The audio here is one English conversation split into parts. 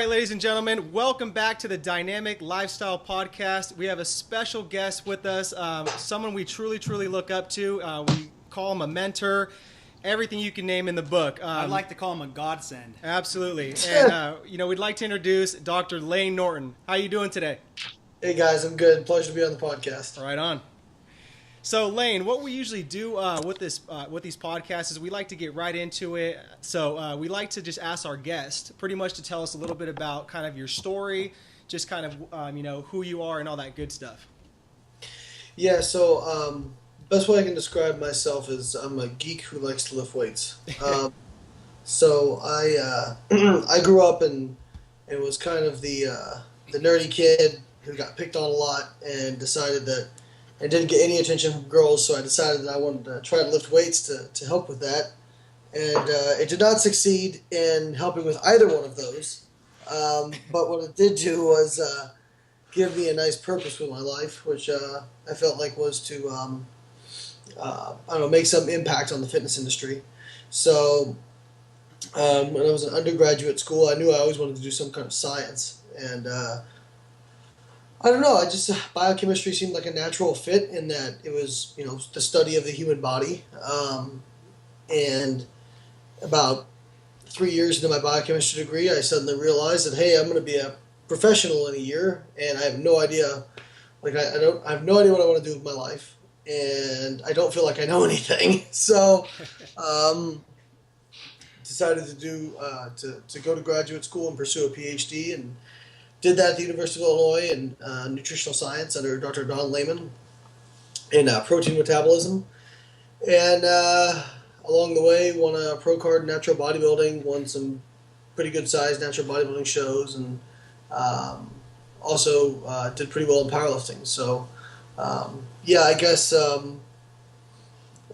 right, ladies and gentlemen, welcome back to the Dynamic Lifestyle Podcast. We have a special guest with us, someone we truly, truly look up to. We call him a mentor, everything you can name in the book. I'd like to call him a godsend. Absolutely. And, we'd like to introduce Dr. Layne Norton. How are you doing today? Hey, guys, I'm good. Pleasure to be on the podcast. Right on. So, Layne, what we usually do with these podcasts is we like to get right into it. So we like to just ask our guest pretty much to tell us a little bit about kind of your story, just kind of, who you are and all that good stuff. Yeah, so best way I can describe myself is I'm a geek who likes to lift weights. So I grew up and was kind of the nerdy kid who got picked on a lot and decided that I didn't get any attention from girls, so I decided that I wanted to try to lift weights to help with that. And it did not succeed in helping with either one of those. But what it did do was give me a nice purpose with my life, which I felt like was to, make some impact on the fitness industry. So when I was in undergraduate school, I knew I always wanted to do some kind of science. And I don't know, biochemistry seemed like a natural fit in that it was, the study of the human body. And about 3 years into my biochemistry degree, I suddenly realized that, hey, I'm going to be a professional in a year, and I have no idea, I have no idea what I want to do with my life, and I don't feel like I know anything. So, decided to go to graduate school and pursue a PhD, and did that at the University of Illinois in nutritional science under Dr. Don Layne in protein metabolism. And along the way, won a pro card in natural bodybuilding, won some pretty good sized natural bodybuilding shows, and also did pretty well in powerlifting. So, I guess, I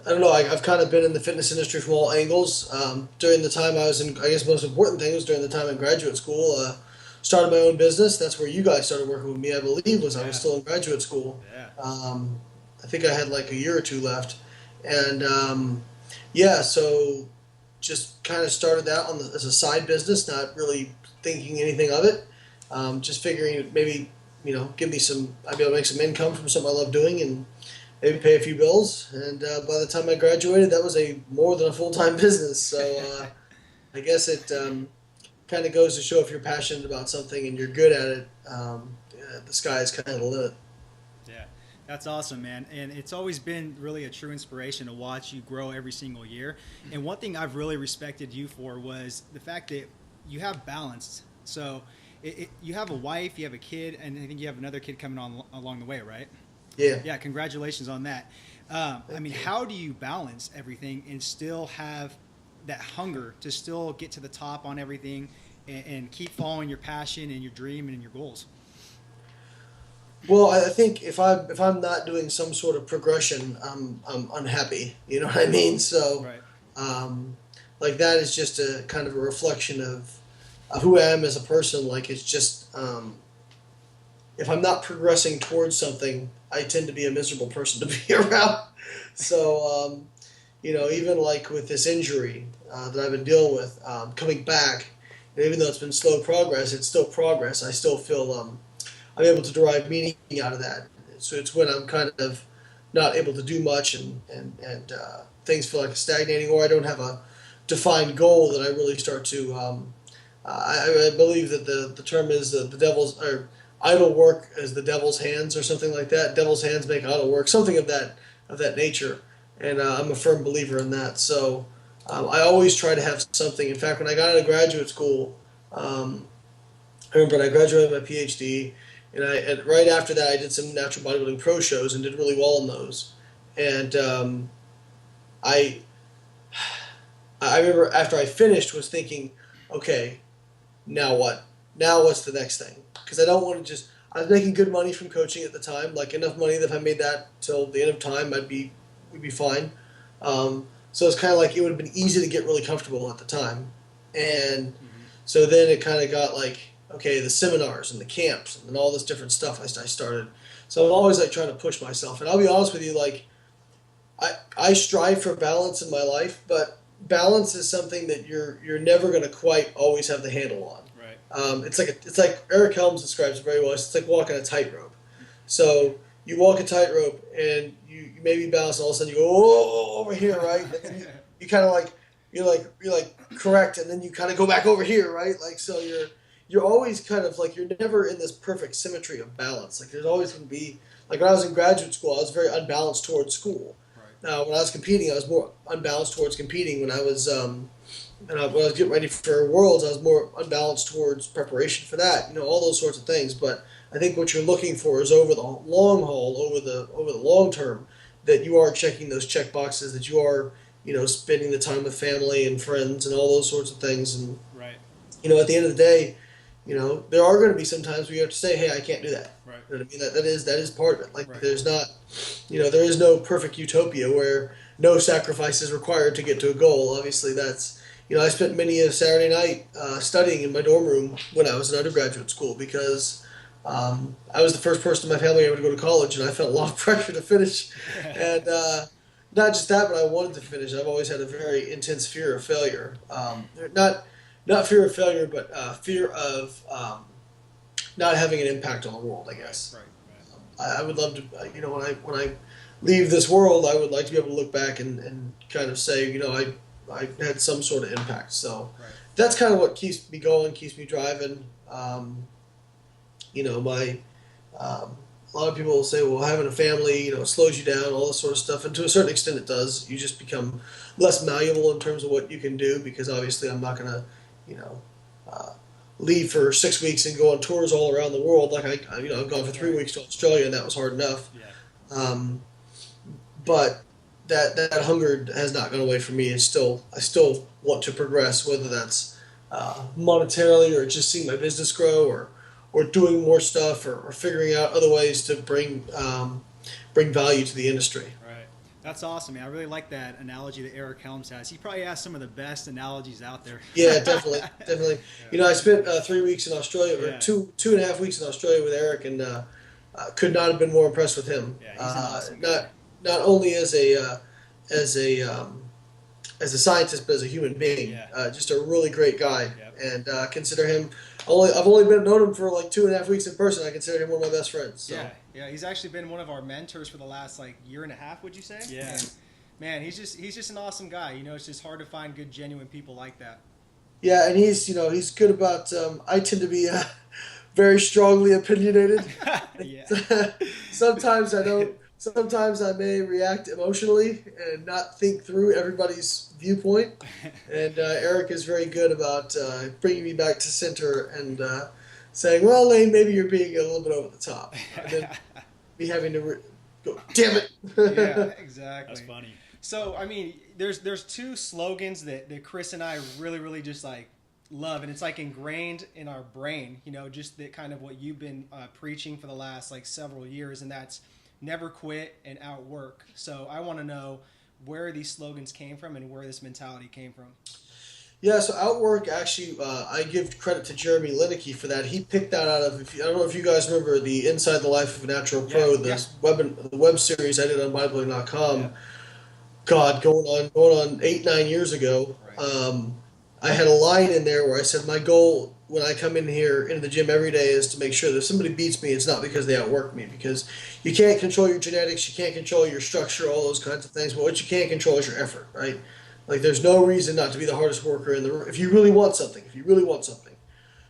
don't know, I've kind of been in the fitness industry from all angles. During the time I was in, I guess most important thing was during the time in graduate school, started my own business. That's where you guys started working with me, I believe, I was still in graduate school. Yeah. I think I had like a year or two left. And, so just kind of started that as a side business, not really thinking anything of it. Just figuring maybe, give me I'd be able to make some income from something I love doing and maybe pay a few bills. And by the time I graduated, that was more than a full-time business. So I guess it kind of goes to show if you're passionate about something and you're good at it, the sky is kind of the limit. Yeah, that's awesome, man. And it's always been really a true inspiration to watch you grow every single year. And one thing I've really respected you for was the fact that you have balance. So you have a wife, you have a kid, and I think you have another kid coming on along the way, right? Yeah. Yeah, congratulations on that. How do you balance everything and still have that hunger to still get to the top on everything and keep following your passion and your dream and your goals? Well, I think if I'm not doing some sort of progression, I'm unhappy. You know what I mean? So, right. That is just a kind of a reflection of who I am as a person. Like, it's just if I'm not progressing towards something, I tend to be a miserable person to be around. So, even like with this injury that I've been dealing with, coming back, and even though it's been slow progress, it's still progress. I still feel I'm able to derive meaning out of that. So it's when I'm kind of not able to do much and things feel like stagnating, or I don't have a defined goal that I really start to. I believe that the term is the devil's, or idle work is the devil's hands, or something like that. Devil's hands make idle work, something of that nature. And I'm a firm believer in that. So I always try to have something. In fact, when I got out of graduate school, I remember I graduated my PhD, and right after that I did some natural bodybuilding pro shows and did really well in those. And I remember after I finished was thinking, okay, now what? Now what's the next thing? Because I don't want to just. I was making good money from coaching at the time, like enough money that if I made that till the end of time, we'd be fine. So it's kind of like it would have been easy to get really comfortable at the time. And so then it kind of got like, okay, the seminars and the camps and all this different stuff I started. So I'm always like trying to push myself. And I'll be honest with you, like I strive for balance in my life, but balance is something that you're never going to quite always have the handle on. Right. It's like Eric Helms describes it very well. It's like walking a tightrope. So you walk a tightrope and you maybe bounce, and all of a sudden you go, oh, over here, right? And then you kind of like you're like correct, and then you kind of go back over here, right? Like, so you're always kind of like, you're never in this perfect symmetry of balance. Like, there's always going to be, like, when I was in graduate school, I was very unbalanced towards school. Right. Now, when I was competing, I was more unbalanced towards competing. When I was when I was getting ready for Worlds, I was more unbalanced towards preparation for that. All those sorts of things. But I think what you're looking for is over the long haul, over the long term, that you are checking those check boxes, that you are spending the time with family and friends and all those sorts of things. And right. At the end of the day, there are going to be some times where you have to say, hey, I can't do that. Right. You know what I mean? That is part of it. Like, right. There's not, there is no perfect utopia where no sacrifice is required to get to a goal. Obviously, that's, I spent many a Saturday night studying in my dorm room when I was in undergraduate school because I was the first person in my family ever to go to college, and I felt a lot of pressure to finish. And not just that, but I wanted to finish. I've always had a very intense fear of failure. Not fear of failure, but fear of not having an impact on the world, I guess. Right. I would love to, when I leave this world, I would like to be able to look back and kind of say, I had some sort of impact. So that's kind of what keeps me going, keeps me driving. A lot of people will say, well, having a family, slows you down, all this sort of stuff. And to a certain extent it does. You just become less malleable in terms of what you can do, because obviously I'm not going to, leave for 6 weeks and go on tours all around the world. Like I've gone for 3 weeks to Australia, and that was hard enough. Yeah. But that hunger has not gone away from me. I still want to progress, whether that's monetarily or just seeing my business grow, or doing more stuff, or figuring out other ways to bring value to the industry. Right. That's awesome, man. I really like that analogy that Eric Helms has. He probably has some of the best analogies out there. Yeah, definitely. Yeah. I spent 3 weeks in Australia, or 2.5 weeks in Australia with Eric, and could not have been more impressed with him. Yeah, he's an awesome guy. Not only as a scientist, but as a human being. Yeah. Just a really great guy. Yep. And consider him. I've only known him for like 2.5 weeks in person. I consider him one of my best friends. So. Yeah. He's actually been one of our mentors for the last year and a half. Would you say? Yeah. And, man, he's just an awesome guy. It's just hard to find good, genuine people like that. Yeah, and he's good about. I tend to be very strongly opinionated. Yeah. Sometimes I don't. Sometimes I may react emotionally and not think through everybody's viewpoint. And Eric is very good about bringing me back to center and saying, well, Layne, maybe you're being a little bit over the top. And then me having to go, damn it. Yeah, exactly. That's funny. So, I mean, there's two slogans that Chris and I really, really just love, and it's ingrained in our brain, just that kind of what you've been preaching for the last several years, and that's never quit and outwork. So I want to know where these slogans came from and where this mentality came from. Yeah, so Outwork, actually, I give credit to Jeremy Lineker for that. He picked that out of, I don't know if you guys remember the Inside the Life of a Natural Pro, the web series I did on BibleLink.com. Yeah. God, going on 8-9 years ago. Right. I had a line in there where I said my goal when I come in here into the gym every day is to make sure that if somebody beats me, it's not because they outwork me, because you can't control your genetics, you can't control your structure, all those kinds of things, but what you can control is your effort, right? There's no reason not to be the hardest worker in the room. If you really want something,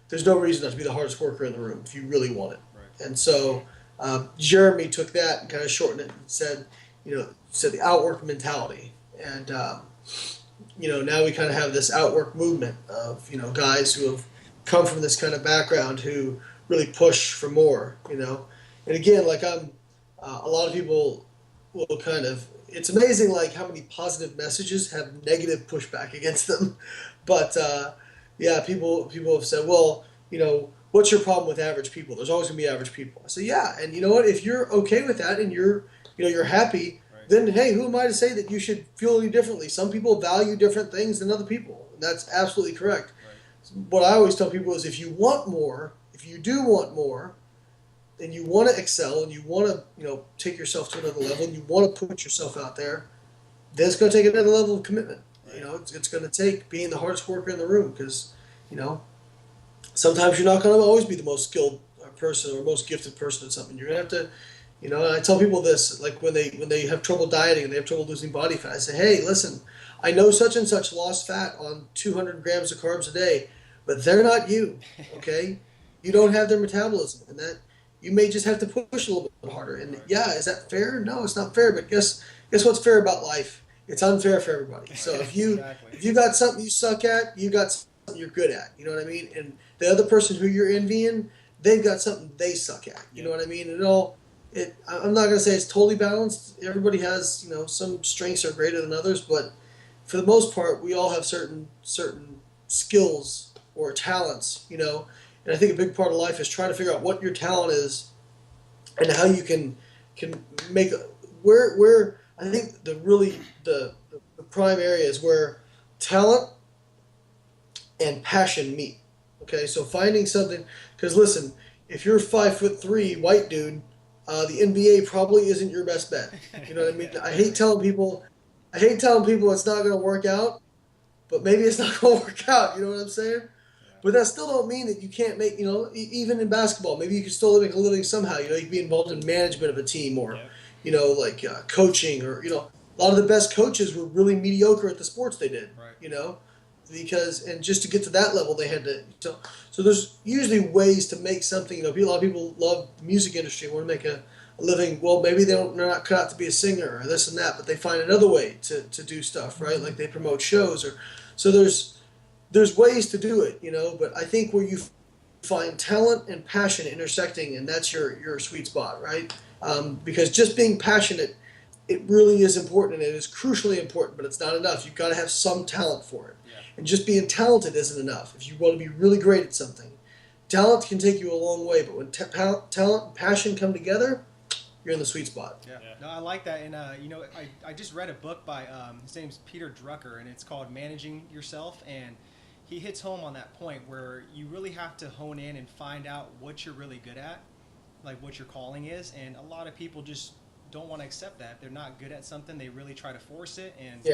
there's no reason not to be the hardest worker in the room if you really want it. Right. And so Jeremy took that and kind of shortened it and said the outwork mentality. And now we kind of have this outwork movement of guys who have come from this kind of background who really push for more. And again, a lot of people will kind of. It's amazing how many positive messages have negative pushback against them. But people have said, well, what's your problem with average people? There's always going to be average people. I say, yeah, and you know what? If you're okay with that and you're happy. Then, hey, who am I to say that you should feel any differently? Some people value different things than other people. And that's absolutely correct. Right. What I always tell people is if you want more, if you do want more, and you want to excel and you want to, take yourself to another level and you want to put yourself out there, then it's going to take another level of commitment. Right. It's going to take being the hardest worker in the room because, sometimes you're not going to always be the most skilled person or most gifted person at something. You're going to have to, you know, and I tell people this, like when they have trouble dieting and they have trouble losing body fat, I say, hey, listen, I know such and such lost fat on 200 grams of carbs a day, but they're not you, okay? You don't have their metabolism, and that you may just have to push a little bit harder. And yeah, is that fair? No, it's not fair. But guess what's fair about life? It's unfair for everybody. So if you got something you suck at, you got something you're good at. You know what I mean? And the other person who you're envying, they've got something they suck at. You know what I mean? I'm not gonna say it's totally balanced. Everybody has, you know, some strengths are greater than others, but for the most part, we all have certain skills or talents. You know, and I think a big part of life is trying to figure out what your talent is and how you can make where I think the prime area is where talent and passion meet. Okay, so finding something, because listen, if you're 5'3" white dude, the NBA probably isn't your best bet. You know what I mean? I hate telling people it's not going to work out, but maybe it's not going to work out. You know what I'm saying? But that still don't mean that you can't make, you know, even in basketball, maybe you can still make a living somehow. You know, you can be involved in management of a team or, you know, like coaching or, you know, a lot of the best coaches were really mediocre at the sports they did, you know, and just to get to that level, they had to, so there's usually ways to make something, you know, a lot of people love the music industry, want to make a living. Well, maybe they're not cut out to be a singer or this and that, but they find another way to do stuff, right? Like they promote shows so there's ways to do it, you know, but I think where you find talent and passion intersecting, and that's your sweet spot, right? Because just being passionate, it really is important, and it is crucially important, but it's not enough. You've got to have some talent for it. Yeah. And just being talented isn't enough. If you want to be really great at something, talent can take you a long way, but when talent and passion come together, you're in the sweet spot. Yeah. No, I like that. And, you know, I just read a book by, his name's Peter Drucker, and it's called Managing Yourself, and he hits home on that point where you really have to hone in and find out what you're really good at, like what your calling is. And a lot of people just don't want to accept that. If they're not good at something, they really try to force it. And,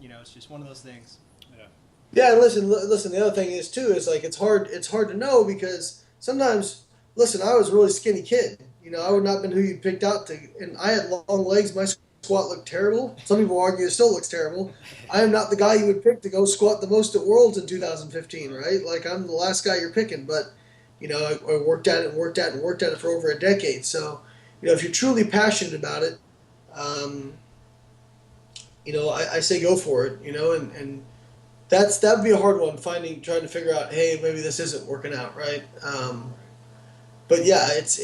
you know, it's just one of those things. Yeah. Yeah, and listen, the other thing is, too, is like it's hard to know because sometimes, listen, I was a really skinny kid. You know, I would not have been who you picked out to, and I had long legs. My squat looked terrible. Some people argue it still looks terrible. I am not the guy you would pick to go squat the most at Worlds in 2015, right? Like, I'm the last guy you're picking, but, you know, I worked at it for over a decade. So, you know, if you're truly passionate about it, you know, I say go for it, you know, and that'd be a hard one, trying to figure out, hey, maybe this isn't working out, right? But yeah, that's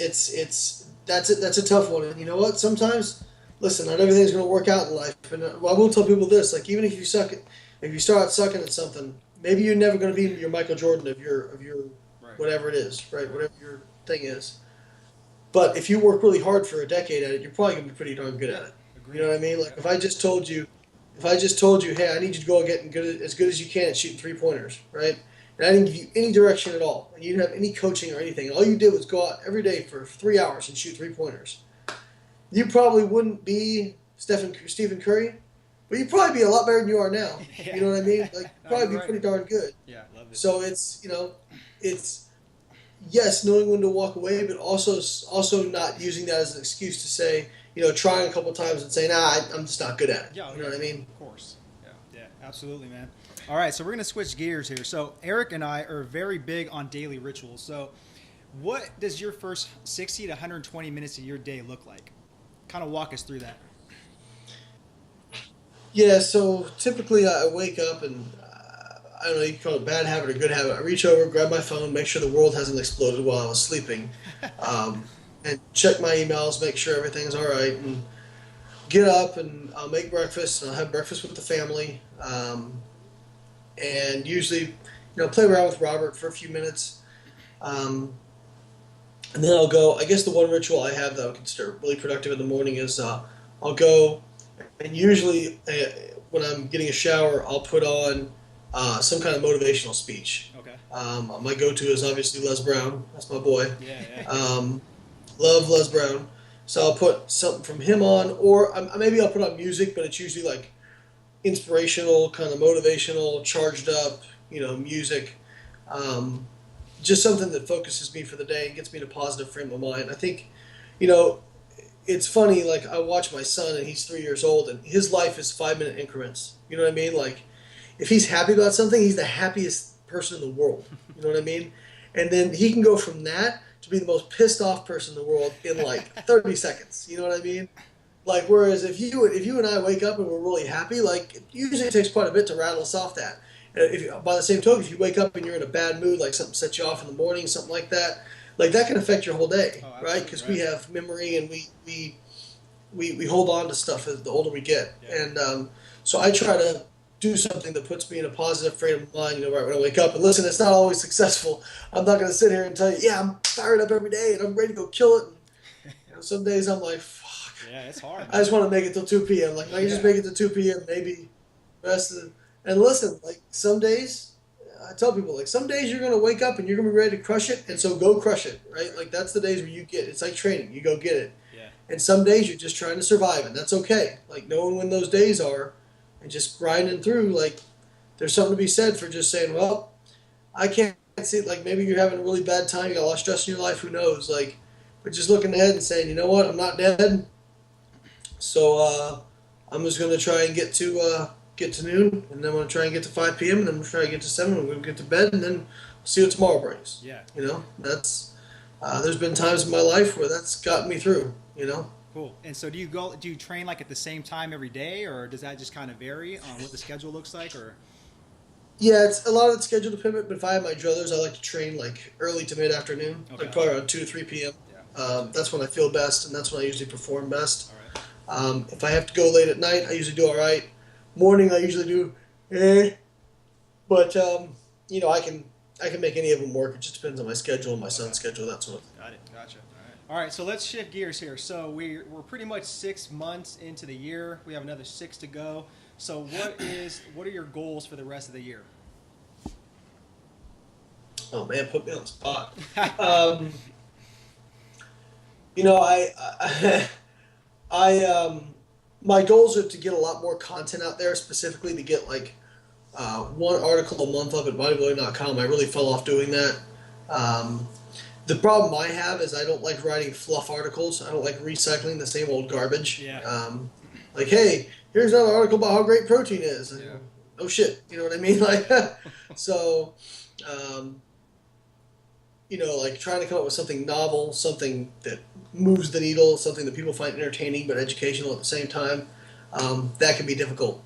a tough one. And you know what? Sometimes, listen, not everything's going to work out in life. And I will tell people this: like, even if you start sucking at something, maybe you're never going to be your Michael Jordan of your whatever it is, right? Whatever your thing is. But if you work really hard for a decade at it, you're probably going to be pretty darn good at it. You know what I mean? Like if I just told you, hey, I need you to go get as good as you can at shooting 3-pointers, right? And I didn't give you any direction at all, and you didn't have any coaching or anything. All you did was go out every day for 3 hours and shoot 3-pointers. You probably wouldn't be Stephen Curry, but you'd probably be a lot better than you are now. Yeah. You know what I mean? Like, probably be pretty darn good. Yeah, love it. So it's, you know, yes, knowing when to walk away, but also not using that as an excuse to say, you know, trying a couple times and saying, I'm just not good at it. Yeah, you know what I mean? Of course. Yeah, absolutely, man. All right, so we're going to switch gears here. So Eric and I are very big on daily rituals. So what does your first 60 to 120 minutes of your day look like? Kind of walk us through that. Yeah, so typically I wake up and I don't know, you can call it a bad habit or good habit. I reach over, grab my phone, make sure the world hasn't exploded while I was sleeping, and check my emails, make sure everything's all right, and get up and I'll make breakfast, and I'll have breakfast with the family, and usually, you know, play around with Robert for a few minutes, and then I'll go. I guess the one ritual I have that I consider really productive in the morning is I'll go, and usually when I'm getting a shower, I'll put on some kind of motivational speech. Okay. My go-to is obviously Les Brown. That's my boy. Yeah. Love Les Brown. So I'll put something from him on, or maybe I'll put on music, but it's usually like inspirational, kind of motivational, charged up, you know, music. just something that focuses me for the day and gets me in a positive frame of mind. I think, you know, it's funny. Like I watch my son, and he's 3 years old, and his life is 5 minute increments. You know what I mean? Like if he's happy about something, he's the happiest person in the world. You know what I mean? And then he can go from that to be the most pissed off person in the world in like 30 seconds. You know what I mean? Like whereas if you and I wake up and we're really happy, like it usually takes quite a bit to rattle us off that. And if by the same token, if you wake up and you're in a bad mood, like something sets you off in the morning, something like that can affect your whole day, right? Because we have memory and we hold on to stuff as the older we get. Yeah. And so I try to do something that puts me in a positive frame of mind, right when I wake up. And listen, it's not always successful. I'm not going to sit here and tell you, yeah, I'm fired up every day and I'm ready to go kill it. And, some days I'm like, fuck. Yeah, it's hard. I just want to make it till 2 p.m. Like, I can just make it to 2 p.m. maybe rest of the... And listen, like, some days, I tell people, like, some days you're going to wake up and you're going to be ready to crush it, and so go crush it, right? Like, that's the days where you get... It's like training. You go get it. Yeah. And some days you're just trying to survive, and that's okay. Like, knowing when those days are and just grinding through, like, there's something to be said for just saying, well, I can't see, like, maybe you're having a really bad time, you got a lot of stress in your life, who knows, like, but just looking ahead and saying, you know what, I'm not dead, so I'm just going to try and get to noon, and then I'm going to try and get to 5 p.m., and then I'm going to try and get to 7, and we're going to get to bed, and then we'll see what tomorrow brings. Yeah. You know, that's, there's been times in my life where that's gotten me through, you know. Cool. And so do you train like at the same time every day, or does that just kind of vary on what the schedule looks like, or? Yeah, it's a lot of it's schedule dependent, but if I have my druthers, I like to train like early to mid-afternoon, like probably around 2 to 3 p.m. Yeah. That's when I feel best, and that's when I usually perform best. All right. If I have to go late at night, I usually do all right. Morning, I usually do but you know, I can make any of them work. It just depends on my schedule and my son's schedule, that sort of thing. Got it. Gotcha. All right, so let's shift gears here. So we're pretty much 6 months into the year. We have another 6 to go. So what are your goals for the rest of the year? Oh man, put me on the spot. You know, I my goals are to get a lot more content out there, specifically to get like one article a month up at bodybuilding.com. I really fell off doing that. The problem I have is I don't like writing fluff articles. I don't like recycling the same old garbage. Yeah. Like, hey, here's another article about how great protein is. Yeah. Oh shit, you know what I mean? Like, so, you know, like trying to come up with something novel, something that moves the needle, something that people find entertaining but educational at the same time. That can be difficult.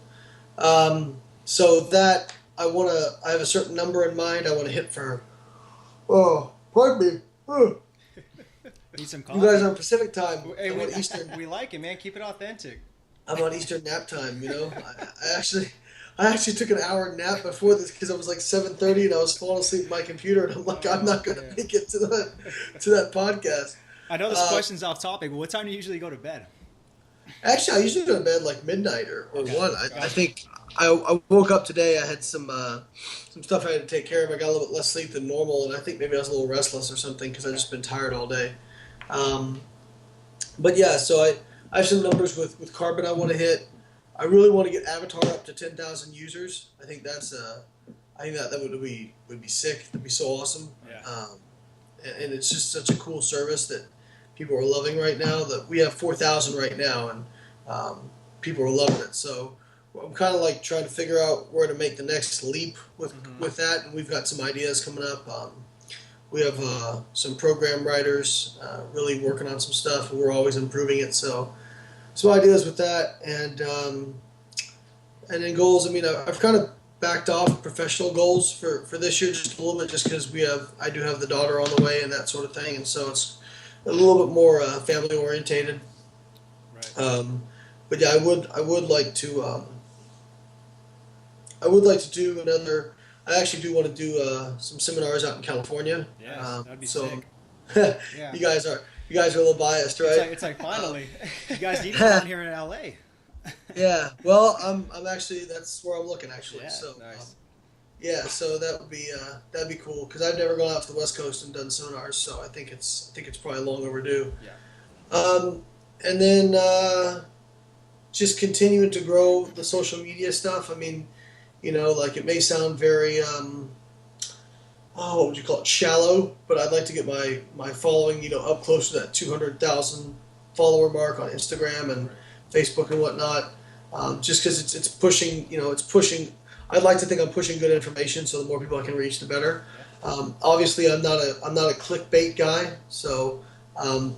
So that I have a certain number in mind. I want to hit for. Oh, pardon me. Need some coffee? You guys are on Pacific time. Hey, I'm on Eastern. We like it, man. Keep it authentic. I'm on Eastern nap time. You know, I actually took an hour nap before this because I was like 7:30 and I was falling asleep at my computer, and I'm like, I'm not going to make it to that podcast. I know this question's off topic, but what time do you usually go to bed? Actually, I usually go to bed like midnight or 1. I think I woke up today. I had some stuff I had to take care of. I got a little bit less sleep than normal, and I think maybe I was a little restless or something because I've just been tired all day. But yeah, so I have some numbers with carbon I want to hit. I really want to get Avatar up to 10,000 users. I think that would be sick. That'd be so awesome. Yeah. And it's just such a cool service that people are loving right now. That we have 4,000 right now, and people are loving it. So I'm kind of like trying to figure out where to make the next leap with that, and we've got some ideas coming up. We have some program writers really working on some stuff, and we're always improving it. So some ideas with that, and then goals. I mean, I've kind of backed off professional goals for this year just a little bit, just because I do have the daughter on the way and that sort of thing, and so it's a little bit more family orientated. Right. But yeah, I would like to do another. I actually do want to do some seminars out in California. Yeah, that'd be so, sick. Yeah. You guys are a little biased, right? It's like finally, you guys need to come here in LA. Yeah. Well, I'm actually that's where I'm looking actually. Yeah, so nice. yeah, so that'd be cool because I've never gone out to the West Coast and done seminars, so I think it's probably long overdue. Yeah. And then just continuing to grow the social media stuff. I mean, you know, like it may sound very what would you call it, shallow, but I'd like to get my following, up close to that 200,000 follower mark on Instagram and Facebook and whatnot. Just because it's pushing, it's pushing. I'd like to think I'm pushing good information, so the more people I can reach, the better. Obviously, I'm not a clickbait guy, so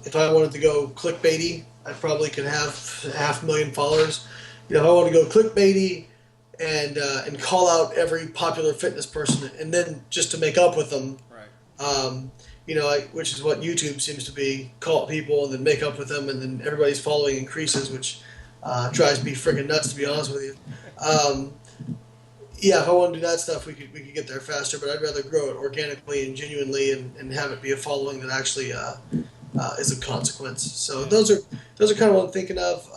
if I wanted to go clickbaity, I probably could have 500,000 followers. If I want to go clickbaity and call out every popular fitness person, and then just to make up with them, which is what YouTube seems to be, call out people and then make up with them, and then everybody's following increases, which drives me freaking nuts, to be honest with you. If I want to do that stuff, we could get there faster, but I'd rather grow it organically and genuinely and have it be a following that actually is a consequence. So those are kind of what I'm thinking of.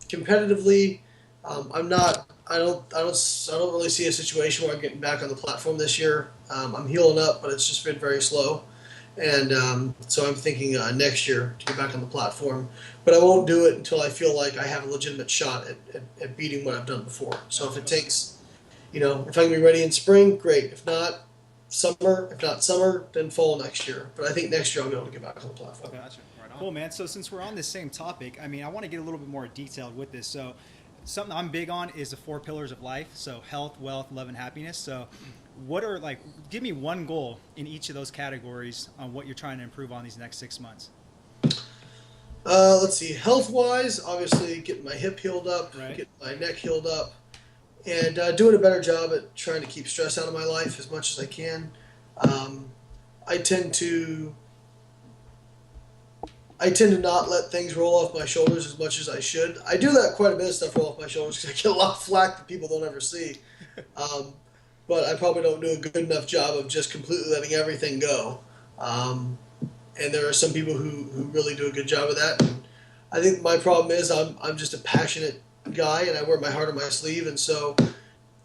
Competitively, I don't really see a situation where I'm getting back on the platform this year. I'm healing up, but it's just been very slow. And so I'm thinking next year to get back on the platform. But I won't do it until I feel like I have a legitimate shot at beating what I've done before. So if it takes, if I can be ready in spring, great. If not, summer. If not summer, then fall next year. But I think next year I'll be able to get back on the platform. Gotcha. Right on. Cool, man. So since we're on this same topic, I want to get a little bit more detailed with this. So something I'm big on is the 4 pillars of life. So health, wealth, love, and happiness. So what are, give me one goal in each of those categories on what you're trying to improve on these next 6 months. Let's see. Health-wise, obviously getting my hip healed up, getting my neck healed up, and doing a better job at trying to keep stress out of my life as much as I can. I tend to not let things roll off my shoulders as much as I should. I do let quite a bit of stuff roll off my shoulders because I get a lot of flack that people don't ever see. But I probably don't do a good enough job of just completely letting everything go. And there are some people who really do a good job of that. And I think my problem is I'm just a passionate guy, and I wear my heart on my sleeve. And so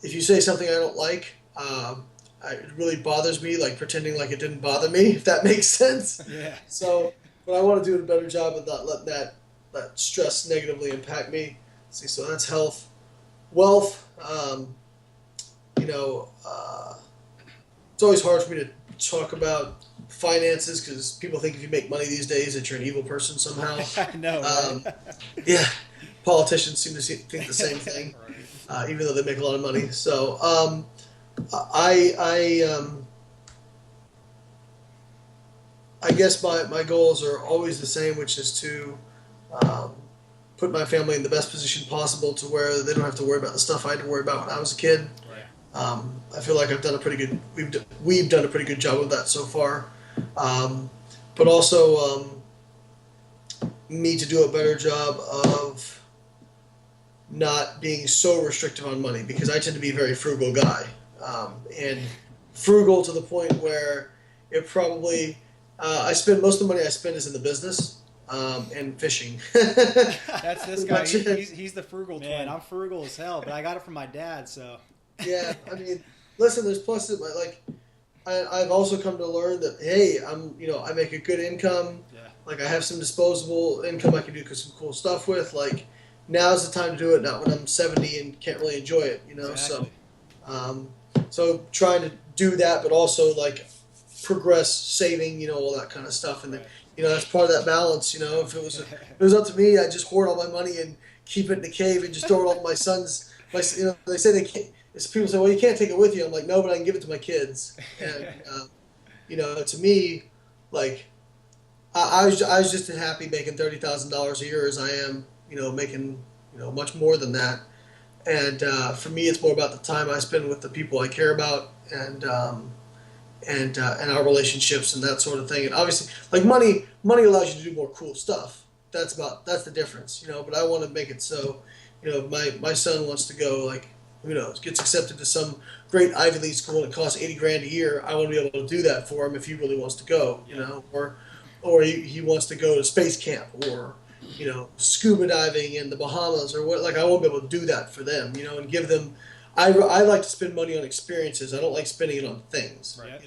if you say something I don't like, it really bothers me, like pretending like it didn't bother me, if that makes sense. Yeah. So, but I want to do a better job of not letting that stress negatively impact me. Let's see, so that's health. Wealth, it's always hard for me to talk about finances because people think if you make money these days that you're an evil person somehow. I know. Yeah, politicians seem to think the same thing, even though they make a lot of money. So I guess my goals are always the same, which is to put my family in the best position possible to where they don't have to worry about the stuff I had to worry about when I was a kid. I feel like we've done a pretty good job of that so far. But also me to do a better job of not being so restrictive on money, because I tend to be a very frugal guy. And frugal to the point where it probably I spend most of the money I spend is in the business and fishing. That's this guy. He's the frugal twin. I'm frugal as hell, but I got it from my dad. So yeah, listen, there's pluses. I've also come to learn that hey, I make a good income. Yeah. Like I have some disposable income I can do some cool stuff with. Like now's the time to do it, not when I'm 70 and can't really enjoy it. Exactly. So trying to do that, but also like progress saving, all that kind of stuff, and then that's part of that balance. If it was up to me, I'd just hoard all my money and keep it in the cave and just throw it all to my sons. They say they can't. People say, well, you can't take it with you. I'm like, no, but I can give it to my kids. And to me, like I was just as happy making $30,000 a year as I am, making much more than that. And for me, it's more about the time I spend with the people I care about and our relationships and that sort of thing. And obviously, like money allows you to do more cool stuff. That's the difference, But I want to make it so, my son wants to go, like, who knows, gets accepted to some great Ivy League school and it costs $80,000 a year. I want to be able to do that for him if he really wants to go, or he wants to go to space camp or scuba diving in the Bahamas or what. Like I won't be able to do that for them, and give them. I like to spend money on experiences. I don't like spending it on things. Right.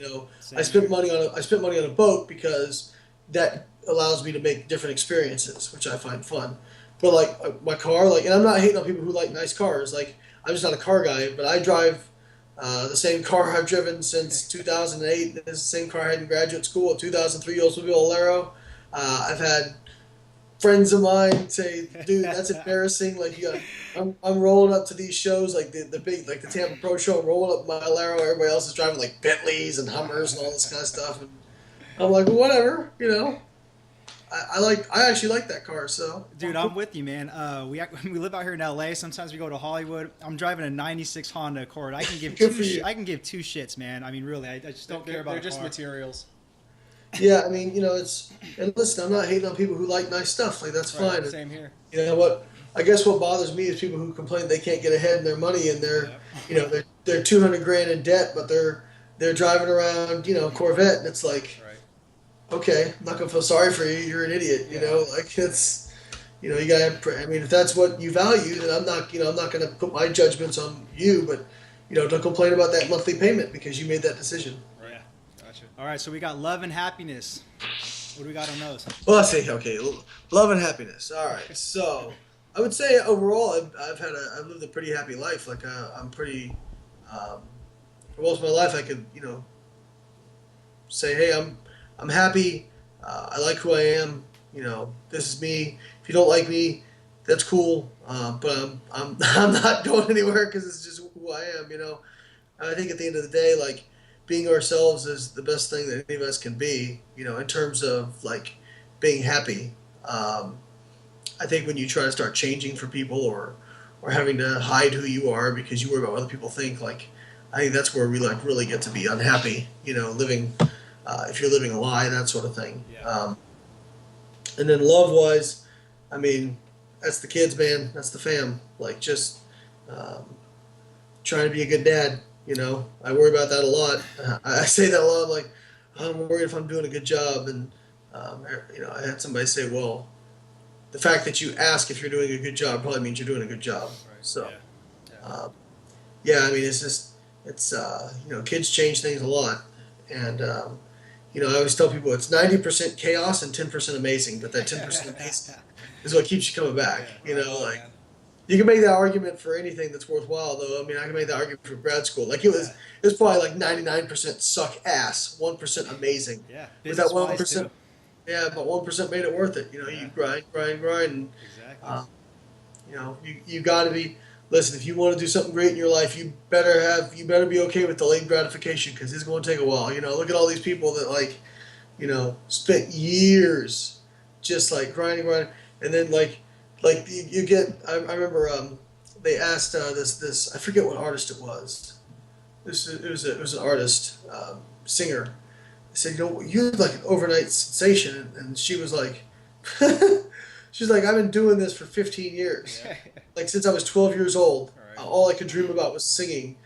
I spent money on a boat because that allows me to make different experiences, which I find fun. But like my car, and I'm not hating on people who like nice cars. Like I'm just not a car guy, but I drive The same car I've driven since 2008. This is the same car I had in graduate school. A 2003 Oldsmobile Alero. I've had friends of mine say, "Dude, that's embarrassing." Like, I'm rolling up to these shows, like the big, like the Tampa Pro Show. I'm rolling up my Alero. Everybody else is driving like Bentleys and Hummers and all this kind of stuff. And I'm like, well, whatever, you know. I actually like that car. So, dude, I'm with you, man. We live out here in LA. Sometimes we go to Hollywood. I'm driving a '96 Honda Accord. I can give I can give two shits, man. I mean, really, I just don't care about. They're just materials. Yeah, I mean, you know, and listen, I'm not hating on people who like nice stuff. Like, that's fine. Same here. You know what? I guess what bothers me is people who complain they can't get ahead in their money and they're $200,000 in debt, but they're driving around, you know, Corvette, and it's like, okay, I'm not gonna feel sorry for you. You're an idiot. You know, like it's, you know, you gotta. I mean, if that's what you value, then I'm not gonna put my judgments on you. But, you know, don't complain about that monthly payment because you made that decision. Right. Gotcha. All right, so we got love and happiness. What do we got on those? Well, let's see. Okay, love and happiness. All right. So I would say overall, I've lived a pretty happy life. Like I'm pretty. For most of my life, I could, you know, say, hey, I'm happy. I like who I am. You know, this is me. If you don't like me, that's cool. But I'm not going anywhere because it's just who I am. You know, I think at the end of the day, like, being ourselves is the best thing that any of us can be. You know, in terms of like being happy. I think when you try to start changing for people or having to hide who you are because you worry about what other people think, like, I think that's where we like really get to be unhappy. You know, living. If you're living a lie, that sort of thing. Yeah. And then love-wise, I mean, that's the kids, man. That's the fam. Like, just trying to be a good dad, you know. I worry about that a lot. I say that a lot. I'm like, I'm worried if I'm doing a good job. And, you know, I had somebody say, well, the fact that you ask if you're doing a good job probably means you're doing a good job. Right. So, yeah, I mean, it's just, you know, kids change things a lot. And, you know, I always tell people it's 90% chaos and 10% amazing, but that 10% amazing is what keeps you coming back. You know, like, you can make that argument for anything that's worthwhile, though. I mean, I can make that argument for grad school. Like, it was probably like 99% suck ass, 1% amazing. Yeah, with that 1%. Yeah, but 1% made it worth it. You know, you grind. And, exactly. You know, you got to be. Listen, if you want to do something great in your life, you better be okay with delayed gratification because it's going to take a while. You know, look at all these people that, like, you know, spent years just like grinding, and then like you get. I remember they asked this I forget what artist it was. It was an artist, singer. They said, you know, you're like an overnight sensation, and she was like. She's like, I've been doing this for 15 years. Yeah. Like, since I was 12 years old, Right. all I could dream about was singing.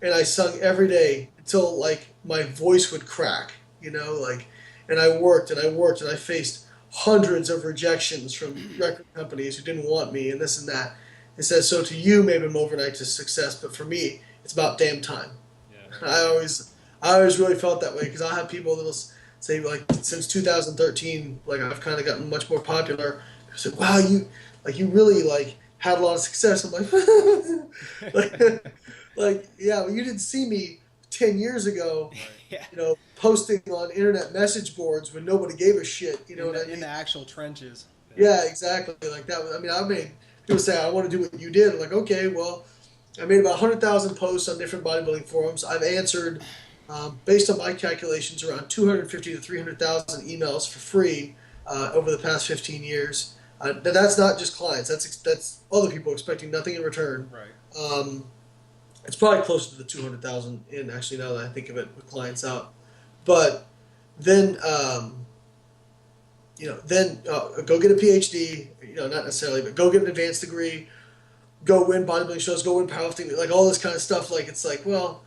And I sung every day until, like, my voice would crack, you know? Like, and I worked, and I faced hundreds of rejections from record companies who didn't want me and this and that. It says, so to you, maybe I'm overnight to success, but for me, it's about damn time. Yeah. I always really felt that way because I'll have people that'll say, like, since 2013, like, I've kind of gotten much more popular. I said, wow, you really, like, had a lot of success. I'm like, like, yeah, well, you didn't see me 10 years ago, Yeah. you know, posting on internet message boards when nobody gave a shit, you know what I mean? In the actual trenches. Yeah, exactly. Like that. I mean, people say, I want to do what you did. I'm like, okay, well, I made about 100,000 posts on different bodybuilding forums. I've answered, based on my calculations, around 250 to 300,000 emails for free over the past 15 years. That's not just clients. That's other people expecting nothing in return. Right. It's probably closer to the 200,000 in, actually, now that I think of it, with clients out. But then, you know, go get a PhD, you know, not necessarily, but go get an advanced degree, go win bodybuilding shows, go win powerlifting, like all this kind of stuff. Like, it's like, well,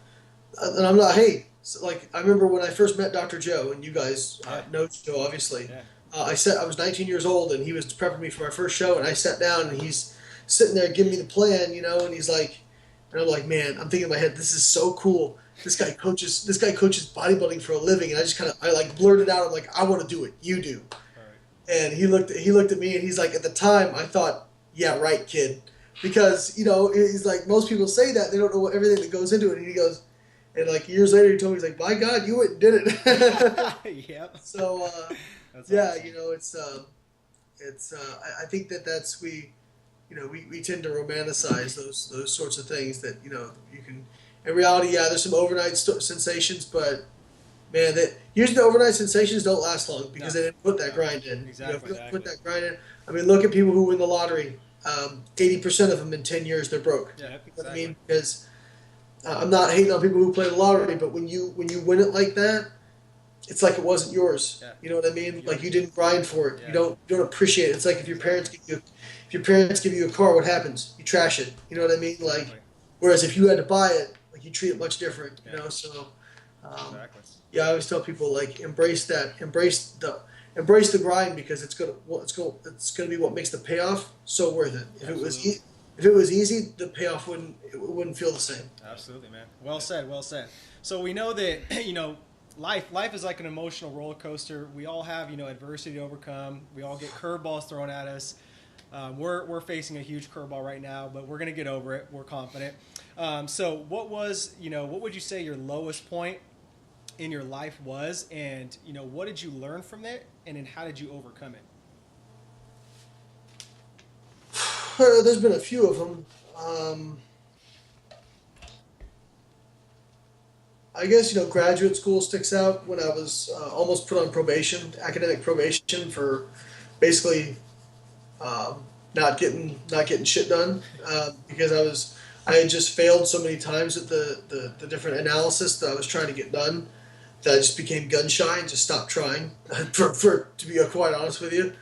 and I'm not, hey, so, like, I remember when I first met Dr. Joe, and you guys know Joe, obviously. Yeah. I was 19 years old, and he was prepping me for my first show, and I sat down, and he's sitting there giving me the plan, you know, and he's like, and I'm like, man, I'm thinking in my head, this is so cool. This guy coaches bodybuilding for a living, and I like blurted out, I'm like, I want to do it. You do. Right. And he looked at me, and he's like, at the time, I thought, yeah, right, kid, because, you know, he's like, most people say that they don't know everything that goes into it, and he goes, And like years later, he told me, he's like, "My God, you went and did it." Yep. So That's yeah, awesome. you know, it's I think that's we tend to romanticize those sorts of things that you can. In reality, yeah, there's some overnight sensations, but man, that usually the overnight sensations don't last long because No. they didn't put that No. grind in. Exactly. If you don't put that grind in, I mean, look at people who win the lottery. 80% of them in 10 years they're broke. Yeah. You know what I Exactly. mean? Because I'm not hating on people who play the lottery, but when you win it like that, it's like it wasn't yours. Yeah. You know what I mean? Yeah. Like you didn't grind for it. Yeah. You don't appreciate it. It's like if your parents give you a car, what happens? You trash it. You know what I mean? Like Exactly. whereas if you had to buy it, like you treat it much different. You Yeah. know, so Exactly. yeah, I always tell people like embrace the grind because it's gonna be what makes the payoff so worth it. Absolutely. If it was easy, the payoff wouldn't feel the same. Absolutely, man. Well said. Well said. So we know that life is like an emotional roller coaster. We all have adversity to overcome. We all get curveballs thrown at us. We're facing a huge curveball right now, but we're gonna get over it. We're confident. So what would you say your lowest point in your life was, and what did you learn from it, and then how did you overcome it? There's been a few of them. I guess graduate school sticks out when I was almost put on probation, academic probation for basically not getting shit done because I had just failed so many times at the different analysis that I was trying to get done that I just became gun shy and just stopped trying. To be quite honest with you,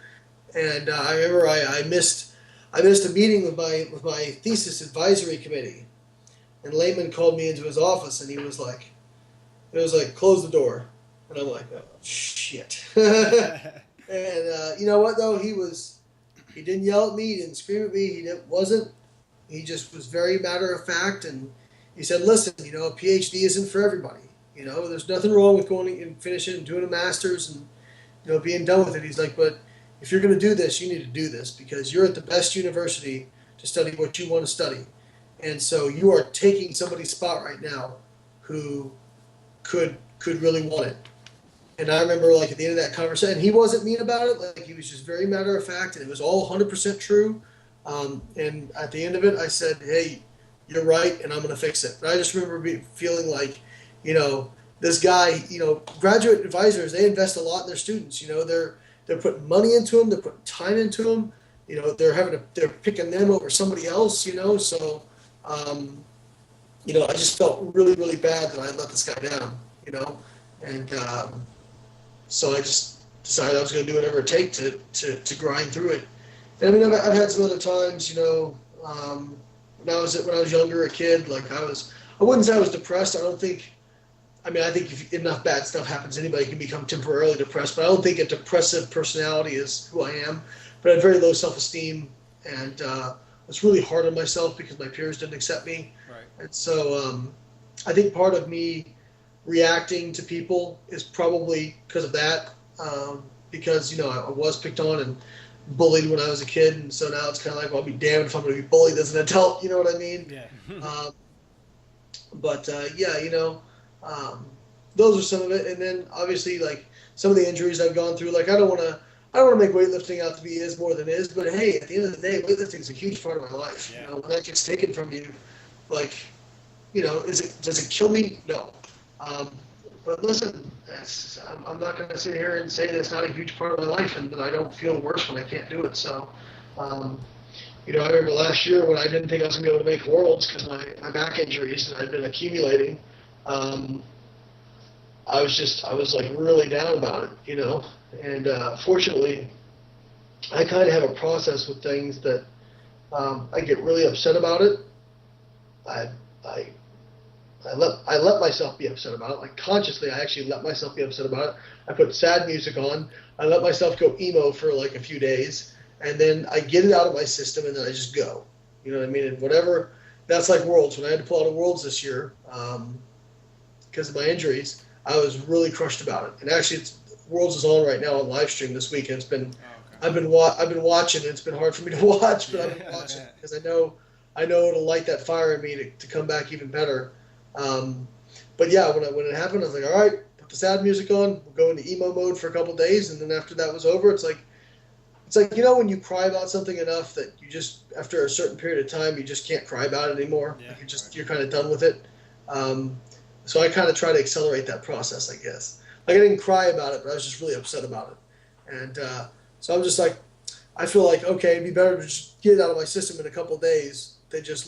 and I remember I missed a meeting with my thesis advisory committee, and Layman called me into his office and it was like close the door, and I'm like, oh shit. And you know what though, he didn't yell at me, he didn't scream at me, he just was very matter of fact, and he said, listen, a PhD isn't for everybody. There's nothing wrong with going and finishing and doing a master's and being done with it. He's like, but if you're going to do this, you need to do this because you're at the best university to study what you want to study. And so you are taking somebody's spot right now who could really want it. And I remember like at the end of that conversation, and he wasn't mean about it. Like he was just very matter of fact, and it was all 100% true. And at the end of it, I said, hey, you're right, and I'm going to fix it. But I just remember feeling like, this guy, graduate advisors, they invest a lot in their students. They're putting money into them, they're putting time into them. They're picking them over somebody else. So, I just felt really, really bad that I let this guy down. And so I just decided I was going to do whatever it takes to grind through it. And I mean, I've had some other times, when I was younger, a kid, like I wouldn't say I was depressed. I think if enough bad stuff happens, anybody can become temporarily depressed, but I don't think a depressive personality is who I am. But I had very low self-esteem and was really hard on myself because my peers didn't accept me. Right. And so I think part of me reacting to people is probably because of that, because, I was picked on and bullied when I was a kid, and so now it's kind of like, well, I'll be damned if I'm going to be bullied as an adult, you know what I mean? Yeah. Those are some of it, and then obviously like some of the injuries I've gone through. Like I don't want to make weightlifting out to be is more than is, but hey, at the end of the day, weightlifting is a huge part of my life. Yeah. When that gets taken from you, like, does it kill me? No. But listen, I'm not going to sit here and say that's not a huge part of my life and that I don't feel worse when I can't do it. So, I remember last year when I didn't think I was going to be able to make Worlds because my back injuries that I'd been accumulating. I was like really down about it, and fortunately, I kind of have a process with things that I get really upset about it. I let myself be upset about it. Like consciously, I actually let myself be upset about it. I put sad music on. I let myself go emo for like a few days, and then I get it out of my system, and then I just go. You know what I mean? And whatever. That's like Worlds. When I had to pull out of Worlds this year because of my injuries, I was really crushed about it. And actually, Worlds is on right now on live stream this week, and it's been I've been watching. And it's been hard for me to watch, but I've been watching because I know it'll light that fire in me to come back even better. But yeah, when it happened, I was like, all right, put the sad music on. We'll go into emo mode for a couple days, and then after that was over, it's like when you cry about something enough that you just after a certain period of time you just can't cry about it anymore. Yeah, like you're kind of done with it. So I kind of try to accelerate that process, I guess. Like I didn't cry about it, but I was just really upset about it. And so I'm just like, I feel like, okay, it'd be better to just get it out of my system in a couple of days than just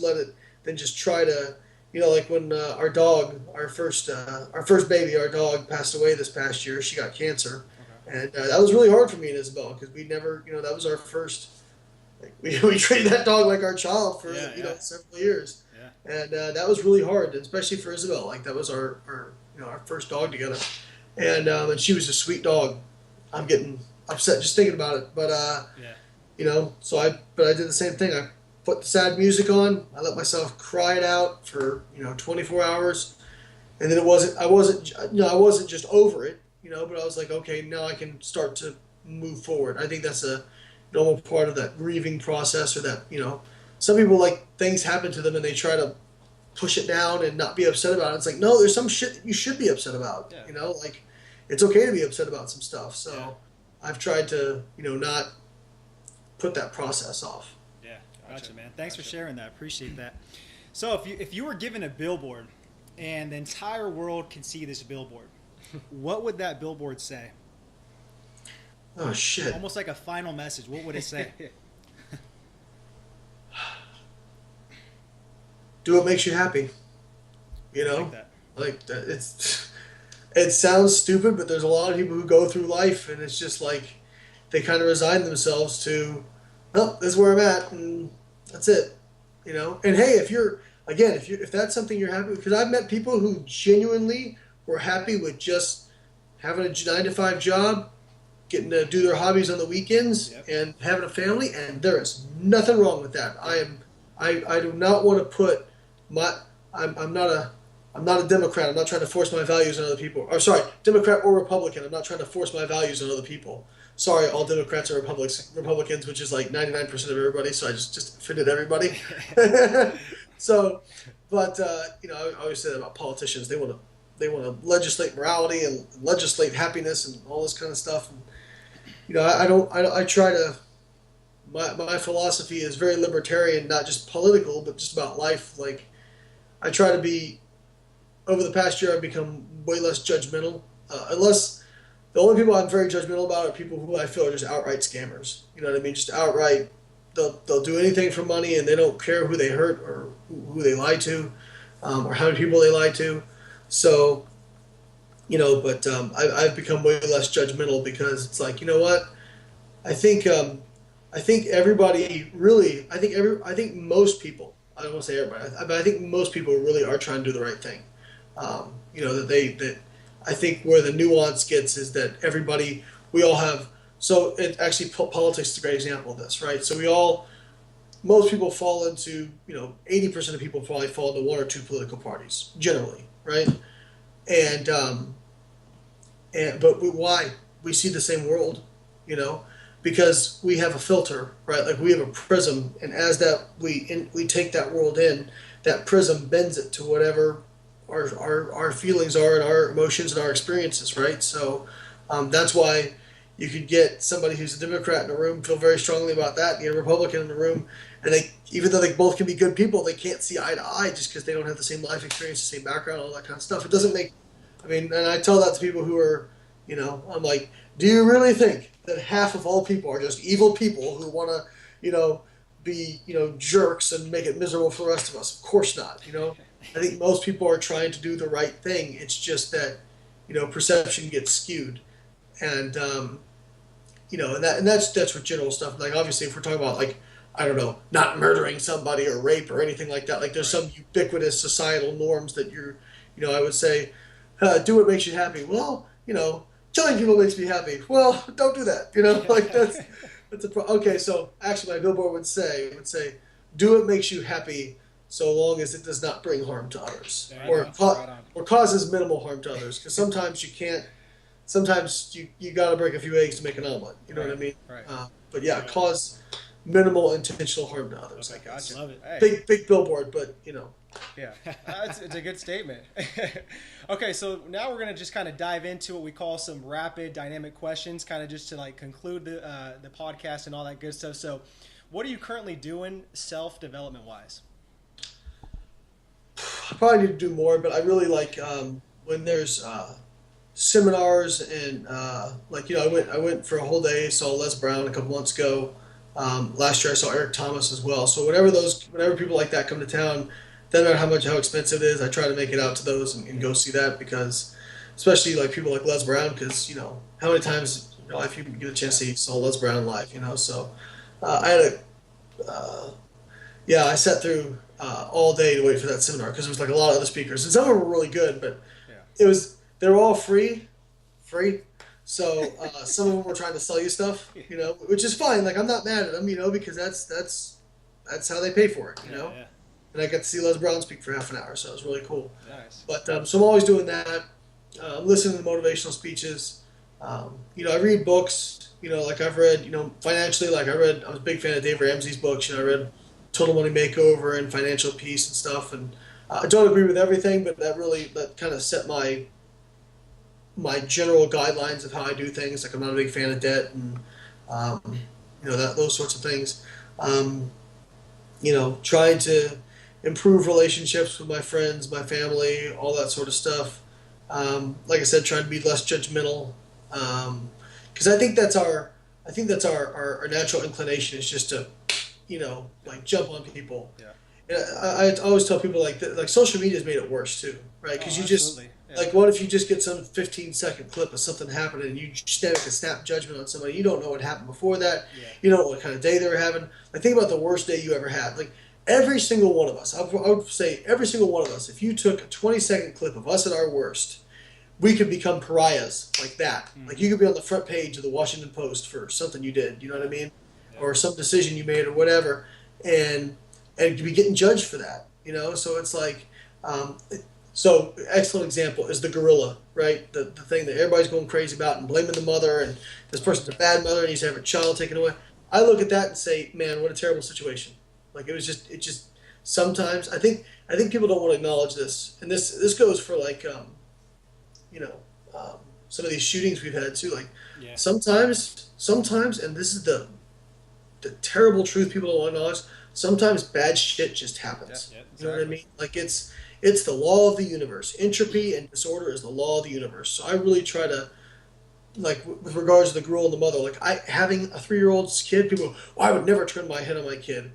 try to, like when our first baby, our dog passed away this past year. She got cancer. And that was really hard for me and Isabel because we never, that was our first. We treated that dog like our child for several years, and that was really hard, especially for Isabel. Like that was our first dog together, and she was a sweet dog. I'm getting upset just thinking about it, but so I did the same thing. I put the sad music on. I let myself cry it out for 24 hours, and then I wasn't just over it. But I was like, okay, now I can start to move forward. I think that's a normal part of that grieving process, or that, some people, like, things happen to them and they try to push it down and not be upset about it. It's like, no, there's some shit that you should be upset about, like, it's okay to be upset about some stuff. So I've tried to, not put that process off. Yeah, gotcha, man. Thanks for sharing that. Appreciate that. So if you were given a billboard and the entire world can see this billboard, what would that billboard say? Oh, shit. Almost like a final message. What would it say? Do what makes you happy. Like that. Like that. It sounds stupid, but there's a lot of people who go through life and it's just like they kind of resign themselves to, oh, this is where I'm at and that's it. And hey, if that's something you're happy with, because I've met people who genuinely were happy with just having a 9-to-5 job, getting to do their hobbies on the weekends, and having a family, and there is nothing wrong with that. I do not want to put I'm not a Democrat. I'm not trying to force my values on other people. Or sorry, Democrat or Republican. I'm not trying to force my values on other people. Sorry, all Democrats are Republicans, which is like 99% of everybody. So I just offended everybody. So, but I always say that about politicians. They want to legislate morality and legislate happiness and all this kind of stuff. And, I try to. My philosophy is very libertarian, not just political, but just about life. Like, I try to be. Over the past year, I've become way less judgmental. Unless the only people I'm very judgmental about are people who I feel are just outright scammers. You know what I mean? Just outright, they'll do anything for money, and they don't care who they hurt or who they lie to, or how many people they lie to. So, but I've become way less judgmental because it's like, you know what? I think everybody really. I think most people. I don't want to say everybody, but I think most people really are trying to do the right thing. That I think where the nuance gets is that we all have. So it actually politics is a great example of this, right? So most people fall into 80% of people probably fall into one or two political parties generally, right? But why? We see the same world, because we have a filter, right? Like we have a prism, and as that we take that world in, that prism bends it to whatever our feelings are and our emotions and our experiences, right? So that's why you could get somebody who's a Democrat in a room feel very strongly about that, and get a Republican in the room, and even though they both can be good people, they can't see eye to eye just because they don't have the same life experience, the same background, all that kind of stuff. It doesn't make. And I tell that to people who are, I'm like, do you really think that half of all people are just evil people who want to, be, jerks and make it miserable for the rest of us? Of course not. I think most people are trying to do the right thing. It's just that, perception gets skewed, and and that's with general stuff. Like obviously, if we're talking about like, I don't know, not murdering somebody or rape or anything like that, like there's some ubiquitous societal norms that I would say, do what makes you happy. Well, killing people makes me happy. Well, don't do that. Like that's okay. So actually, my billboard would say, do what makes you happy, so long as it does not bring harm to others, or causes minimal harm to others. Because sometimes you can't. Sometimes you got to break a few eggs to make an omelet. You know what I mean? Right. But yeah, cause minimal intentional harm to others. Okay, gotcha. Love it. Hey. Big billboard, but Yeah, it's a good statement. Okay, so now we're gonna just kind of dive into what we call some rapid dynamic questions, kind of just to like conclude the podcast and all that good stuff. So, what are you currently doing self development wise? I probably need to do more, but I really like when there's seminars and like I went for a whole day, saw Les Brown a couple months ago. Last year I saw Eric Thomas as well. So whenever people like that come to town, doesn't matter how expensive it is, I try to make it out to those and go see that, because especially like people like Les Brown, because how many times if you get a chance to see saw Les Brown live, so I had I sat through all day to wait for that seminar, because there was like a lot of other speakers, and some of them were really good, but they were all free. So some of them were trying to sell you stuff, which is fine. Like, I'm not mad at them, because that's how they pay for it, Yeah. And I got to see Les Brown speak for half an hour, so it was really cool. Nice. But so I'm always doing that. I'm listening to motivational speeches. I read books. Like I've read, financially. Like I was a big fan of Dave Ramsey's books. I read Total Money Makeover and Financial Peace and stuff. And I don't agree with everything, but that kind of set my general guidelines of how I do things. Like, I'm not a big fan of debt and those sorts of things. Trying to improve relationships with my friends, my family, all that sort of stuff. Like I said, trying to be less judgmental, because I think that's our natural inclination, is just to jump on people. Yeah. And I always tell people like social media has made it worse too, right? Because you just what if you just get some 15-second clip of something happening and you just make a snap judgment on somebody? You don't know what happened before that. Yeah. You don't know what kind of day they were having. Like, think about the worst day you ever had. Like, every single one of us, I would say every single one of us, if you took a 20-second clip of us at our worst, we could become pariahs like that. Mm-hmm. Like, you could be on the front page of the Washington Post for something you did, you know what I mean? Yeah. Or some decision you made or whatever, and you'd be getting judged for that, So it's like, so excellent example is the gorilla, right? The thing that everybody's going crazy about and blaming the mother, and this person's a bad mother and he's having a child taken away. I look at that and say, man, what a terrible situation. Like, it just sometimes I think people don't want to acknowledge this, and this goes for like some of these shootings we've had too. Like, sometimes, and this is the terrible truth people don't want to acknowledge. Sometimes bad shit just happens. Exactly. You know what I mean? Like, it's the law of the universe. Entropy and disorder is the law of the universe. So I really try to, like, with regards to the girl and the mother, like, having a 3-year-old kid, people go, I would never turn my head on my kid.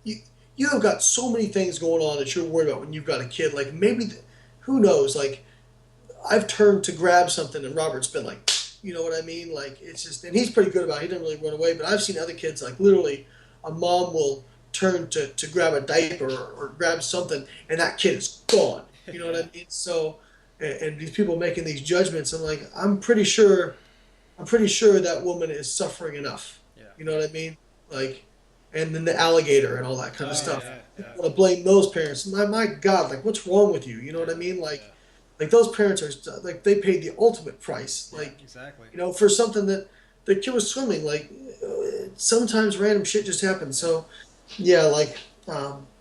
You have got so many things going on that you're worried about when you've got a kid. Like, maybe, who knows? Like, I've turned to grab something and Robert's been like, you know what I mean? Like, it's just, and he's pretty good about it. He doesn't really run away, but I've seen other kids, like, literally, a mom will turn to grab a diaper or grab something, and that kid is gone. You know what I mean? So, and these people making these judgments, I'm like, I'm pretty sure that woman is suffering enough. Yeah. You know what I mean? Like, and then the alligator and all that kind of stuff. Yeah. I want to blame those parents. My God, like, what's wrong with you? You know what I mean? Like, like, those parents are like, they paid the ultimate price. Like, exactly. For something that the kid was swimming. Like, sometimes random shit just happens. So. Yeah, like,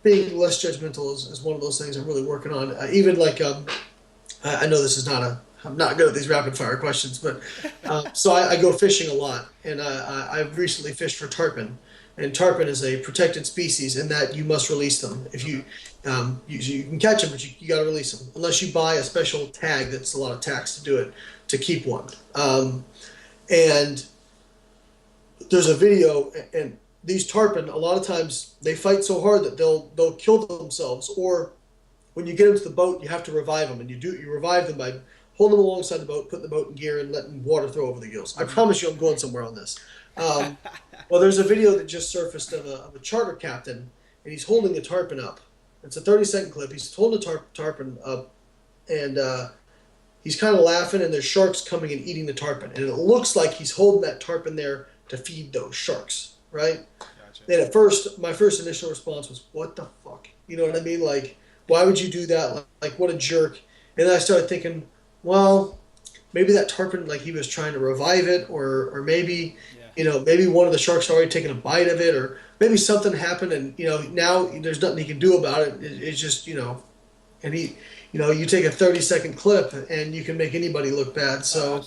being less judgmental is one of those things I'm really working on. Even like, I know this is I'm not good at these rapid fire questions, but so I go fishing a lot, and I've recently fished for tarpon, and tarpon is a protected species in that you must release them. If you can catch them, but you got to release them unless you buy a special tag that's a lot of tax to do it to keep one. And there's a video and. These tarpon, a lot of times, they fight so hard that they'll kill themselves. Or when you get them to the boat, you have to revive them, and you revive them by holding them alongside the boat, putting the boat in gear, and letting water throw over the gills. I promise you, I'm going somewhere on this. Well, there's a video that just surfaced of a charter captain, and he's holding a tarpon up. It's a 30-second clip. He's holding a tarpon up, and he's kind of laughing, and there's sharks coming and eating the tarpon, and it looks like he's holding that tarpon there to feed those sharks. Right? Gotcha. And at first, my first initial response was, what the fuck? You know what I mean? Like, why would you do that? Like, what a jerk. And then I started thinking, well, maybe that tarpon, like, he was trying to revive it, or maybe maybe one of the sharks already taken a bite of it, or maybe something happened, and now there's nothing he can do about it. It's just and you take a 30-second clip and you can make anybody look bad. So,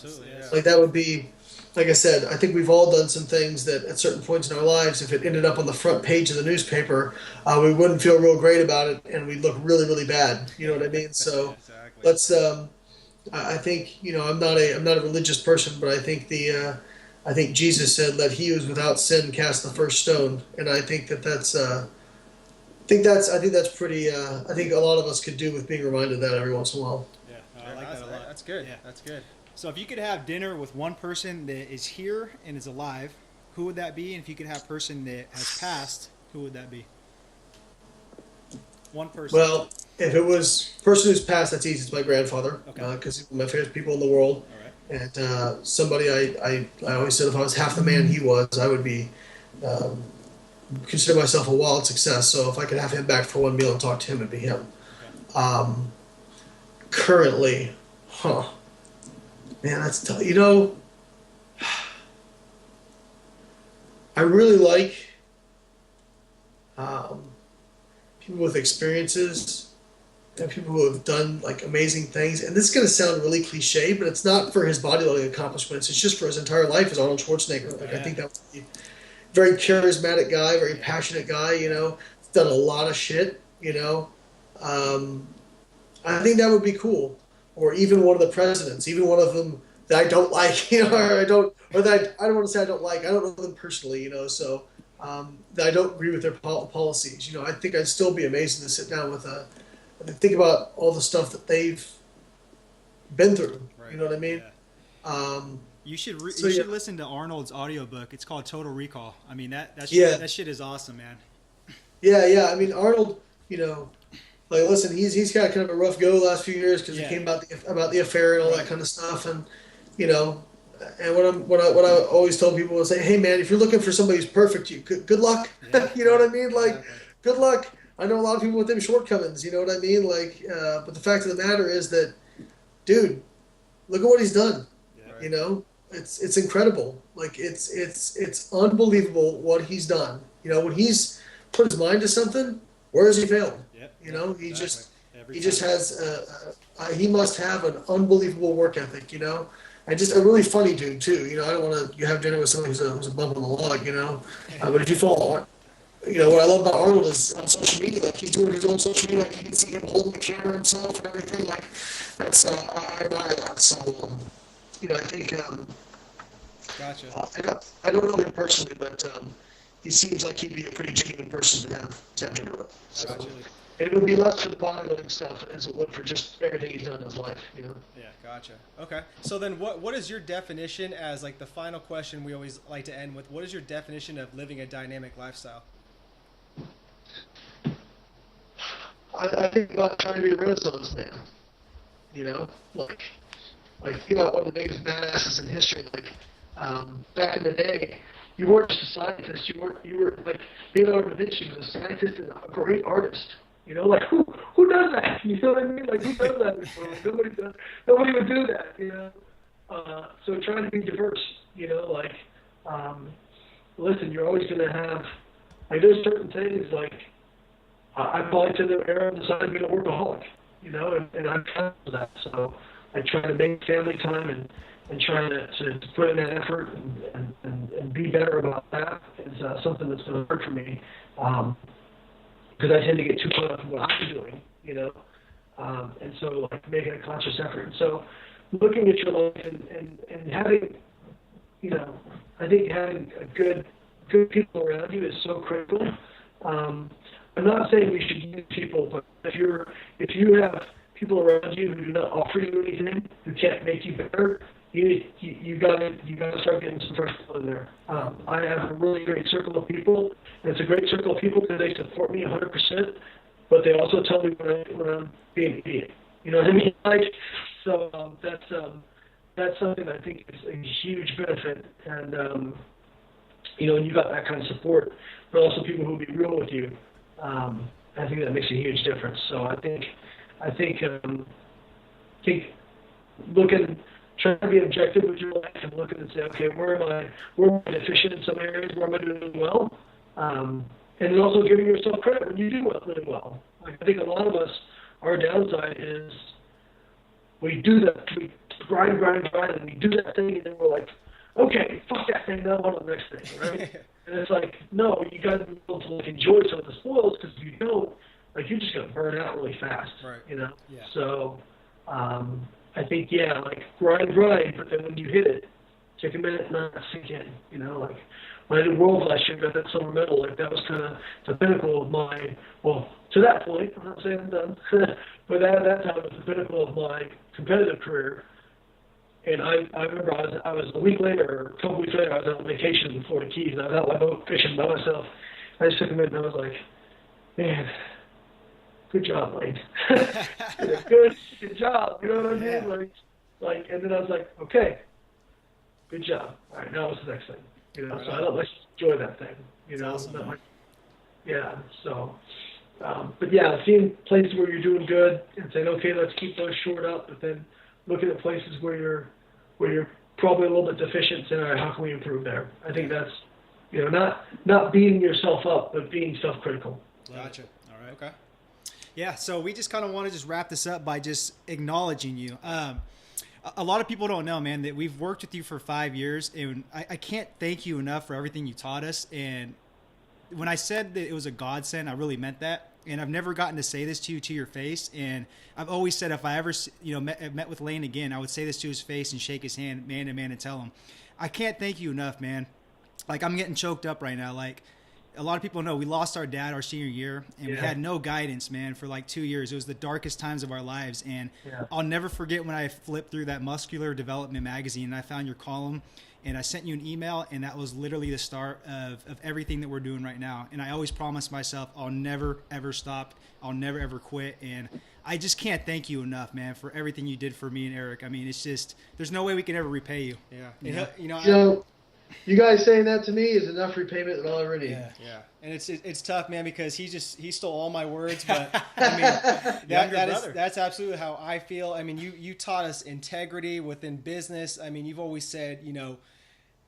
like that would be, like I said, I think we've all done some things that at certain points in our lives, if it ended up on the front page of the newspaper, we wouldn't feel real great about it, and we'd look really, really bad. You know what I mean? So let's. I think I'm not a religious person, but I think I think Jesus said, "Let he who is without sin cast the first stone," and I think that's. I think that's pretty. I think a lot of us could do with being reminded of that every once in a while. Yeah, I like that a lot. That's good. Yeah. That's good. So if you could have dinner with one person that is here and is alive, who would that be? And if you could have a person that has passed, who would that be? One person. Well, if it was a person who's passed, that's easy. It's my grandfather, Okay. Because he's one of my favorite people in the world. All right. And somebody I always said if I was half the man he was, I would be consider myself a wild success. So if I could have him back for one meal and talk to him, it'd be him. Okay. Currently, man, that's tough. I really like people with experiences and people who have done like amazing things. And this is going to sound really cliche, but it's not for his bodybuilding accomplishments. It's just for his entire life as Arnold Schwarzenegger. Like I think that's a very charismatic guy, very passionate guy. Done a lot of shit. I think that would be cool. Or even one of the presidents, even one of them that I don't like, or I don't want to say I don't like. I don't know them personally, so that I don't agree with their policies. I think I'd still be amazing to sit down with and think about all the stuff that they've been through. Right. You know what I mean? Yeah. Um, You should listen to Arnold's audiobook. It's called Total Recall. I mean that shit is awesome, man. Yeah. I mean Arnold, like listen, he's got kind of a rough go the last few years because it came about the affair and all that kind of stuff, and and what I always told people was say, hey man, if you're looking for somebody who's perfect, good luck. Yeah. You know what I mean? Like, good luck. I know a lot of people with them shortcomings. You know what I mean? Like, but the fact of the matter is that, dude, look at what he's done. Yeah. It's incredible. Like it's unbelievable what he's done. When he's put his mind to something, where has he failed? Yep. He just has he must have an unbelievable work ethic. And just a really funny dude too. I don't want to have dinner with somebody who's a bump on the log. But if you follow, what I love about Arnold is on social media, like he's doing his own social media, like you can see him holding the camera himself and everything. Like that's I admire that. So I think. Gotcha. I don't know him personally, but he seems like he'd be a pretty genuine person to have dinner with. So it would be less for the bodybuilding stuff as it would for just everything he's done in his life. Yeah, gotcha. Okay. So then what is your definition, as like the final question we always like to end with, what is your definition of living a dynamic lifestyle? I think about trying to be a Renaissance man. Like think about one of the biggest badasses in history. Like back in the day, you weren't just a scientist. You were like Leonardo da Vinci was a scientist and a great artist. Like who does that? You know what I mean? Like who does that before? Nobody does. Nobody would do that. So trying to be diverse. Listen, you're always going to have there's certain things like I probably to the era decided to be a workaholic. And I'm trying to do that. So I try to make family time and trying to put in that effort and be better about that is something that's going to work for me. Because I tend to get too caught up in what I'm doing, and so like making a conscious effort. And so looking at your life and having, I think having a good people around you is so critical. I'm not saying we should use people, but if you have people around you who do not offer you anything, who can't make you better, you gotta start getting some fresh blood in there. I have a really great circle of people, and it's a great circle of people because they support me 100%, but they also tell me when I'm being an idiot. You know what I mean? So that's something I think is a huge benefit, and and you got that kind of support, but also people who will be real with you. I think that makes a huge difference. So I think looking trying to be objective with your life and look at it and say, okay, where am I deficient in some areas? Where am I doing well? And then also giving yourself credit when you do really well. Like, I think a lot of us, our downside is we do that, we grind, and we do that thing, and then we're like, okay, fuck that thing, now on to the next thing, right? And it's like, no, you got to be able to like enjoy some of the spoils, because if you don't, like, you're just gonna burn out really fast, right? You know. Yeah. So, I think like grind, but then when you hit it, take a minute and not sink in. You know, like when I did Worlds last year, got that silver medal. Like that was kind of the pinnacle of my. Well, to that point, I'm not saying I'm done, but at that time it was the pinnacle of my competitive career. And I remember I was a week later, or a couple weeks later, I was on vacation in the Florida Keys, and I was out my boat fishing by myself. I just took a minute and I was like, man, good job, Layne. good job. You know what I mean? Yeah. Like, and then I was like, okay, good job. All right, now what's the next thing? You know, so I don't let's enjoy that thing. You know, awesome, not like, yeah. So, but yeah, seeing places where you're doing good and saying, okay, let's keep those shored up, but then looking at places where you're probably a little bit deficient, saying, all right, how can we improve there? I think that's, you know, not beating yourself up, but being self-critical. Gotcha. All right. Okay. Yeah, so we just kind of want to just wrap this up by just acknowledging you. A lot of people don't know, man, that we've worked with you for 5 years, and I can't thank you enough for everything you taught us. And when I said that it was a godsend, I really meant that. And I've never gotten to say this to you to your face. And I've always said if I ever, met with Layne again, I would say this to his face and shake his hand, man to man, and tell him, I can't thank you enough, man. Like, I'm getting choked up right now. Like, a lot of people know we lost our dad our senior year, and we had no guidance, man, for like 2 years. It was the darkest times of our lives. And I'll never forget when I flipped through that Muscular Development magazine and I found your column, and I sent you an email, and that was literally the start of everything that we're doing right now. And I always promised myself I'll never, ever stop. I'll never, ever quit. And I just can't thank you enough, man, for everything you did for me and Eric. I mean, it's just, there's no way we can ever repay you. Yeah. You guys saying that to me is enough repayment that I'll ever need. Yeah. And it's tough, man, because he stole all my words, but I mean that's absolutely how I feel. I mean, you taught us integrity within business. I mean, you've always said,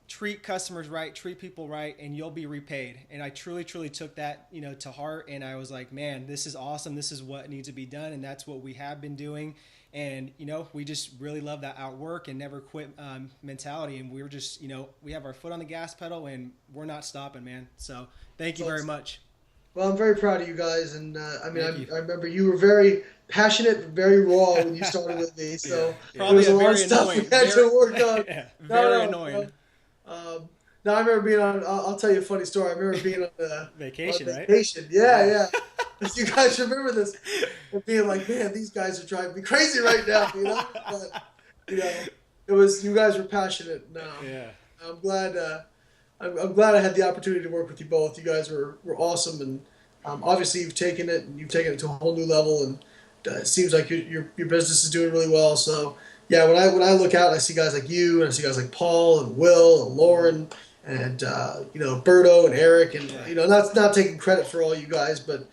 treat customers right, treat people right, and you'll be repaid. And I truly took that, to heart, and I was like, man, this is awesome. This is what needs to be done, and that's what we have been doing. And, we just really love that outwork and never quit mentality. And we were just, we have our foot on the gas pedal, and we're not stopping, man. So thank you very much. Well, I'm very proud of you guys. And, I remember you were very passionate, very raw when you started with me. So Probably there's a lot of stuff we had to work on. Very annoying. No, I remember being on. I'll tell you a funny story. I remember being on vacation, right? Vacation, yeah. You guys remember this? And being like, man, these guys are driving me crazy right now. But it was you guys were passionate. No, I'm glad. I'm glad I had the opportunity to work with you both. You guys were awesome, and obviously you've taken it to a whole new level, and it seems like your business is doing really well. So. Yeah, when I look out and I see guys like you, and I see guys like Paul and Will and Lauren and Berto and Eric, and not taking credit for all you guys, but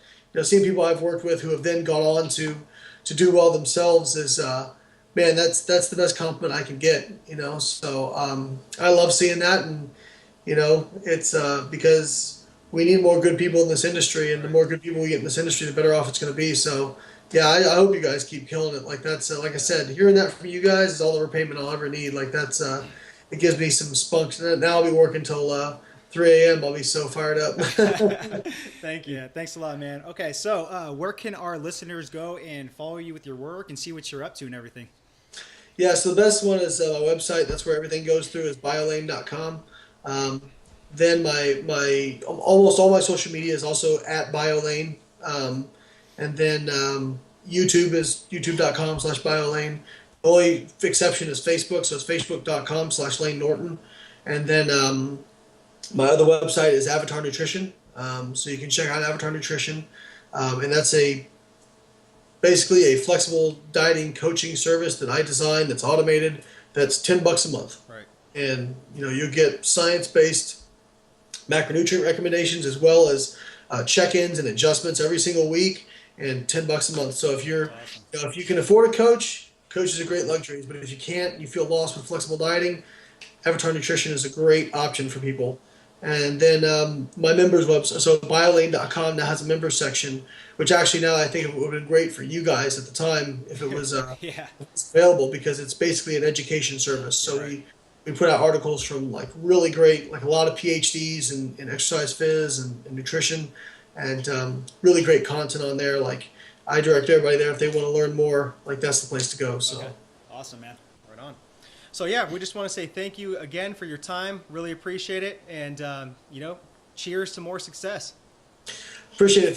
seeing people I've worked with who have then gone on to do well themselves is man, that's the best compliment I can get. So I love seeing that, and it's because we need more good people in this industry, and the more good people we get in this industry, the better off it's going to be. So. Yeah, I hope you guys keep killing it. Like that's like I said, hearing that from you guys is all the repayment I'll ever need. Like that's it gives me some spunk. Now I'll be working till 3 a.m. I'll be so fired up. Thank you. Yeah, thanks a lot, man. Okay, so where can our listeners go and follow you with your work and see what you're up to and everything? Yeah, so the best one is my website. That's where everything goes through is biolayne.com. Then my almost all my social media is also at biolayne. And then YouTube is youtube.com/biolayne. The only exception is Facebook, so it's facebook.com/Layne Norton. And then my other website is Avatar Nutrition. So you can check out Avatar Nutrition. And that's basically a flexible dieting coaching service that I designed that's automated. That's $10 a month. Right. And you get science-based macronutrient recommendations as well as check-ins and adjustments every single week. And $10 a month. So if you're, if you can afford a coach, coaches are great luxuries, but if you can't, you feel lost with flexible dieting, Avatar Nutrition is a great option for people. And then my members website, so BioLayne.com now has a members section, which actually now I think it would have been great for you guys at the time if it was Yeah. available, because it's basically an education service. So Right. we put out articles from like really great, like a lot of PhDs in exercise phys and nutrition, and really great content on there. Like I direct everybody there if they want to learn more. Like that's the place to go. So. Okay. Awesome, man. Right on. So yeah, we just want to say thank you again for your time. Really appreciate it, and cheers to more success. Appreciate it, Phil.